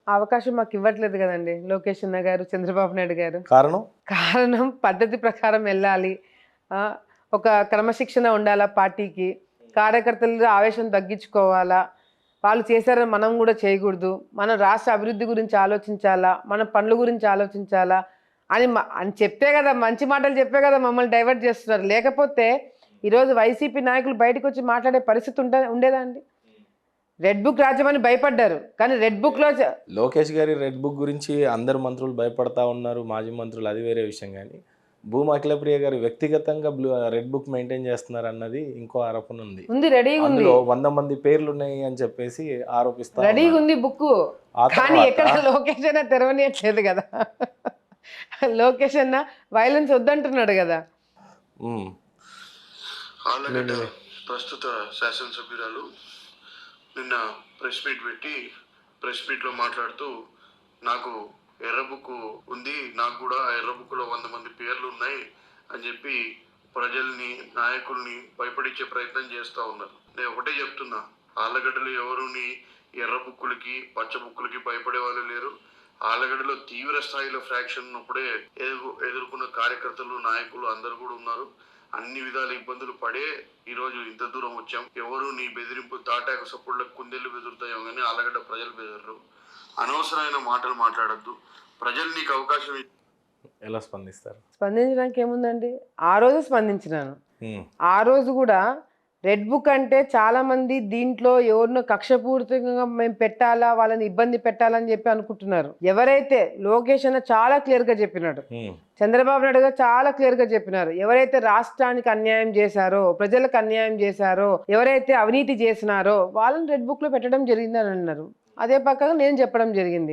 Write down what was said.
ఆ అవకాశం మాకు ఇవ్వట్లేదు కదండి లోకేష్ అన్న గారు, చంద్రబాబు నాయుడు గారు. కారణం? కారణం పద్ధతి ప్రకారం వెళ్ళాలి. ఒక క్రమశిక్షణ ఉండాలా పార్టీకి. కార్యకర్తలు ఆవేశం తగ్గించుకోవాలా. వాళ్ళు చేశారని మనం కూడా చేయకూడదు. మనం రాష్ట్ర అభివృద్ధి గురించి ఆలోచించాలా. మన పనుల గురించి ఆలోచించాలా అని చెప్పే కదా, మంచి మాటలు చెప్పే కదా మమ్మల్ని డైవర్ట్ చేస్తున్నారు. లేకపోతే ఈరోజు వైసీపీ నాయకులు బయటకు వచ్చి మాట్లాడే పరిస్థితి ఉండేదా అండి? రెడ్ బుక్ రాజ్యమని భయపడ్డారు, కానీ రెడ్ బుక్లో లోకేష్ గారి రెడ్ బుక్ గురించి అందరు మంత్రులు భయపడతా ఉన్నారు, మాజీ మంత్రులు, అది వేరే విషయం. కానీ భూమా అఖిలప్రియ గారు వ్యక్తిగతంగా రెడ్ బుక్ మెయింటైన్ చేస్తున్నారు అన్నది ఇంకో ఆరోపణ ఉంది. రెడీగా ఉంది. అందులో 100 మంది పేర్లు ఉన్నాయి అని చెప్పేసి ఆరోపిస్తారు. రెడీగా ఉంది బుక్, కానీ ఎక్కడ లోకేష్ అన్న తెరవనియట్లేదు కదా. లోకేష్ అన్న వైలెన్స్ వద్దంటున్నాడు కదా. ప్రస్తుత శాసనసభ్యురాలు నిన్న ప్రెస్ మీట్ పెట్టి ప్రెస్ మీట్లో మాట్లాడుతూ నాకు ఎర్ర బుక్ ఉంది, నాకు కూడా ఎర్ర బుక్లో 100 మంది పేర్లు ఉన్నాయి అని చెప్పి ప్రజల్ని, నాయకుల్ని భయపడించే ప్రయత్నం చేస్తూ ఉన్నారు. నేను ఒకటే చెప్తున్నా, ఆళ్ళగడ్డలో ఎవరుని ఎర్ర బుక్కులకి, పచ్చ బుక్కులకి భయపడే వాళ్ళు లేరు. ఆళ్ళగడ్డలో తీవ్ర స్థాయిలో ఫ్రాక్షన్ ఉన్నప్పుడే ఎదుర్కొన్న కార్యకర్తలు, నాయకులు అందరు కూడా ఉన్నారు. అన్ని విధాల ఇబ్బందులు పడే ఈరోజు ఇంత దూరం వచ్చాం. ఎవరు నీ బెదిరింపు తాటాకు సపోర్ట్లకు కుందేళ్ళు బెదురుతాయో కానీ ఆళ్ళగడ్డ ప్రజలు బెదరరు. అనవసరమైన మాటలు మాట్లాడద్దు. ప్రజలు నీకు అవకాశం ఎలా స్పందిస్తారు? స్పందించడానికి ఏముందండి, ఆ రోజు స్పందించినాను. ఆ రోజు కూడా రెడ్ బుక్ అంటే చాలా మంది దీంట్లో ఎవరినో కక్షపూర్తికంగా మేము పెట్టాలా, వాళ్ళని ఇబ్బంది పెట్టాలని చెప్పి అనుకుంటున్నారు. ఎవరైతే లోకేష్ అన్న చాలా క్లియర్ గా చెప్పినాడు, చంద్రబాబు నాయుడు గారు చాలా క్లియర్ గా చెప్పినారు, ఎవరైతే రాష్ట్రానికి అన్యాయం చేశారో, ప్రజలకు అన్యాయం చేశారో, ఎవరైతే అవినీతి చేసినారో వాళ్ళని రెడ్ బుక్ లో పెట్టడం జరిగిందని అన్నారు. అదే పక్కగా నేను చెప్పడం జరిగింది.